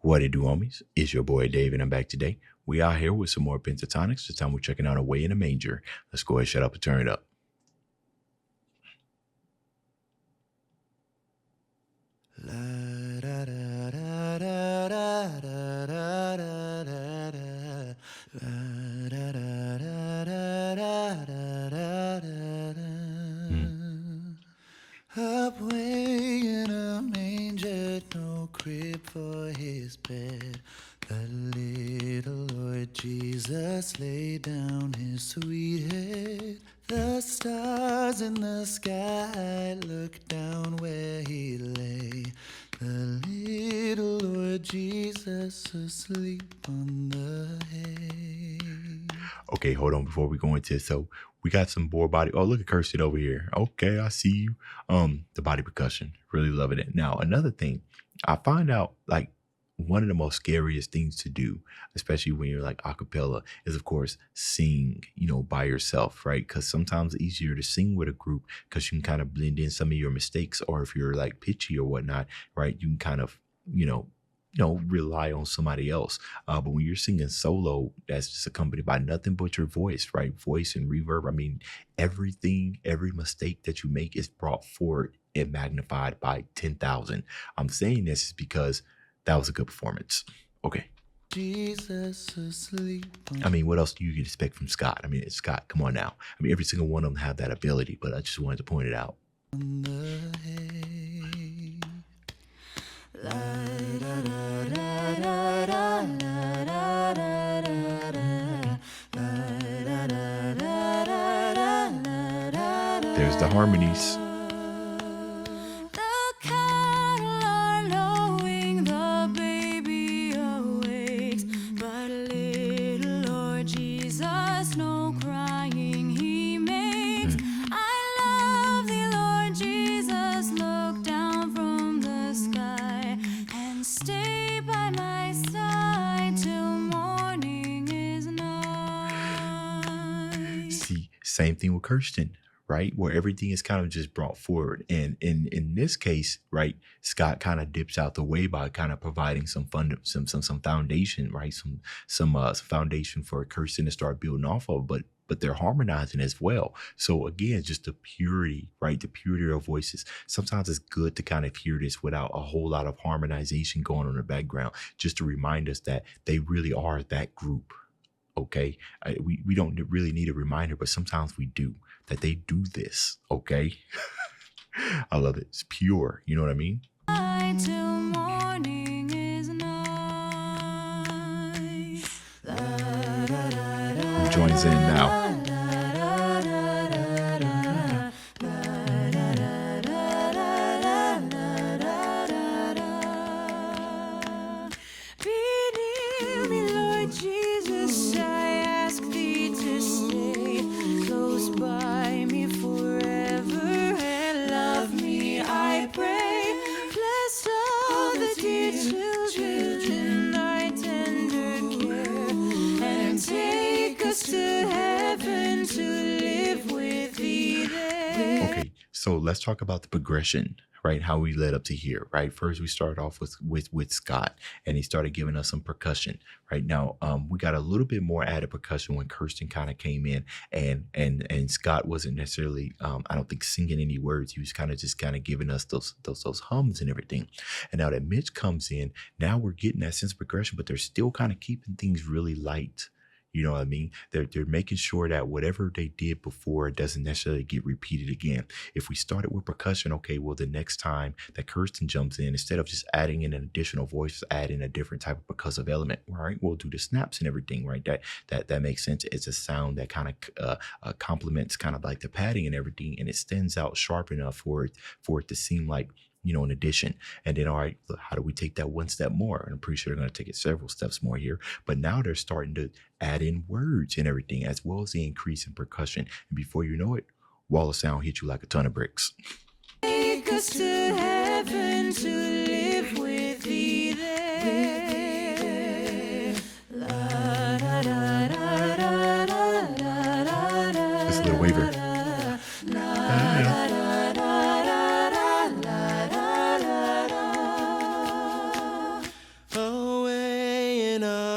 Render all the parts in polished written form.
What it do, homies? It's your boy Dave, and I'm back today. We out here with some more Pentatonix. This time we're checking out Away in a Manger. Let's go ahead, shut up, and turn it up. Away in a manger, no crib for his bed. The little Lord Jesus laid down his sweet head. The stars in the sky looked down where he lay. The little Lord Jesus asleep on the hay. Okay, hold on before we go into it. So we got some more body. Oh, look at Kirsten over here. Okay, I see you. The body percussion, really loving it. Now, another thing, I find out like one of the most scariest things to do, especially when you're like a cappella, is of course sing, by yourself, right? Because sometimes it's easier to sing with a group because you can kind of blend in some of your mistakes, or if you're like pitchy or whatnot, right? You can kind of, rely on somebody else. But when you're singing solo, that's just accompanied by nothing but your voice, right? Voice and reverb. I mean, everything, every mistake that you make is brought forward and magnified by 10,000. I'm saying this is because that was a good performance. Okay. Jesus asleep. I mean, what else do you expect from Scott? I mean, Scott, come on now. I mean, every single one of them have that ability, but I just wanted to point it out. On the hay. La, da, da, da, da, da, da, da, da, da, da. La, da, da, da, da, da, da, da. There's the harmonies. The cattle are lowing, the baby awakes, but little Lord Jesus, no crying he makes. I love thee, Lord Jesus, look down from the sky and stay by my side till morning is nigh. See, same thing with Kirsten, right? Where everything is kind of just brought forward. And in this case, right, Scott kind of dips out the way by kind of providing some foundation, right? Some foundation for Kirsten to start building off of, but they're harmonizing as well. So again, just the purity, right? The purity of voices. Sometimes it's good to kind of hear this without a whole lot of harmonization going on in the background, just to remind us that they really are that group. Okay, we don't really need a reminder, but sometimes we do, that they do this. Okay. I love it. It's pure. You know what I mean? Till morning is nigh. Who joins in now? Be near me, Lord Jesus, I ask thee to stay close by me forever and love me, I pray. Bless all the dear children in thy tender care, and take us to heaven to live with thee there. Okay, so let's talk about the progression, right? How we led up to here, right? First, we started off with Scott, and he started giving us some percussion. Right now, we got a little bit more added percussion when Kirsten kind of came in, and Scott wasn't necessarily, I don't think, singing any words. He was kind of giving us those hums and everything. And now that Mitch comes in, now we're getting that sense of progression, but they're still kind of keeping things really light. You know what I mean? They're making sure that whatever they did before doesn't necessarily get repeated again. If we started with percussion, okay, well, the next time that Kirsten jumps in, instead of just adding in an additional voice, add in a different type of percussive element, right? We'll do the snaps and everything, right? That makes sense. It's a sound that kind of complements kind of like the padding and everything, and it stands out sharp enough for it to seem like, an addition. And then, all right, look, how do we take that one step more? And I'm pretty sure they're going to take it several steps more here. But now they're starting to add in words and everything, as well as the increase in percussion. And before you know it, wall of sound hit you like a ton of bricks. Take us to heaven to live with thee there. La, da, da, da, da, da, da, da. It's a little waver.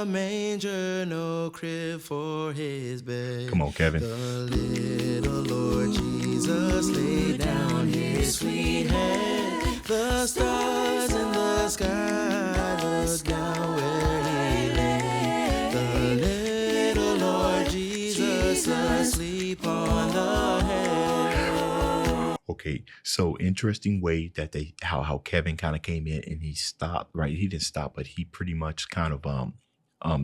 a manger, no crib for his bed. Come on, Kevin. The little Lord Jesus laid down his sweet head. The stars in the sky looked down where he lay. The little Lord Jesus asleep on the head. Okay, so interesting way that how Kevin kind of came in and he stopped, right? He didn't stop, but he pretty much kind of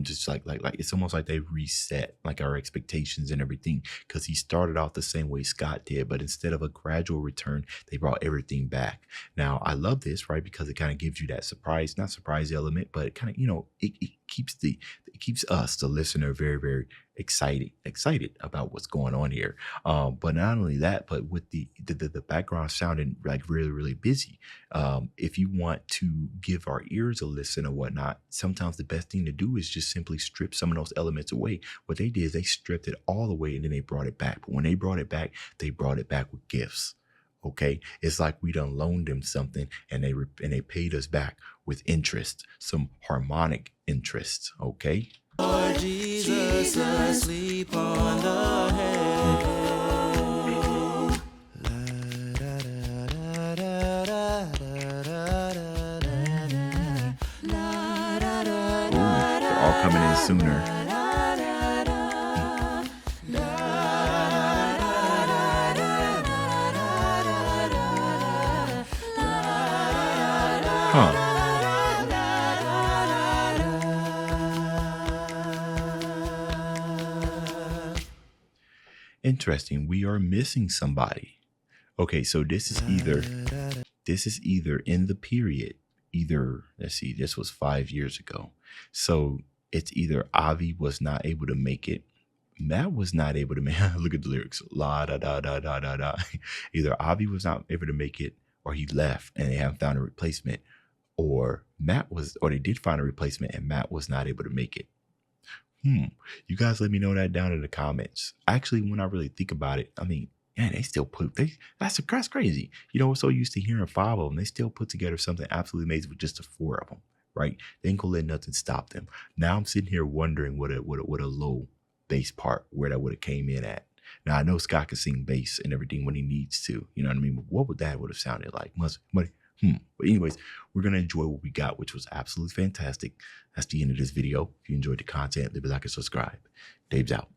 just like it's almost like they reset like our expectations and everything, because he started off the same way Scott did, but instead of a gradual return, they brought everything back. Now I love this, right? Because it kind of gives you that surprise, not surprise element, but it kind of, it keeps us, the listener, very, very excited about what's going on here. But not only that, but with the background sounding like really, really busy. If you want to give our ears a listen or whatnot, sometimes the best thing to do is just simply strip some of those elements away. What they did is they stripped it all away and then they brought it back. But when they brought it back with gifts. Okay, it's like we done loaned them something and they paid us back with interest, some harmonic interest. Okay. Lord Jesus asleep on the head. They're all coming in sooner. Huh. Interesting. We are missing somebody. Okay, so this is either in the period, let's see, this was 5 years ago. So it's either Avi was not able to make it, Matt was not able to make look at the lyrics. La da da da da da da. Either Avi was not able to make it, or he left and they haven't found a replacement, or they did find a replacement and Matt was not able to make it. You guys let me know that down in the comments. Actually, when I really think about it, I mean, yeah, they still that's crazy. We're so used to hearing 5 of them. They still put together something absolutely amazing with just the 4 of them, right? They ain't gonna let nothing stop them. Now I'm sitting here wondering what a low bass part, where that would have came in at. Now I know Scott can sing bass and everything when he needs to, you know what I mean? But what would have sounded like? But anyways, we're going to enjoy what we got, which was absolutely fantastic. That's the end of this video. If you enjoyed the content, leave a like and subscribe. Dave's out.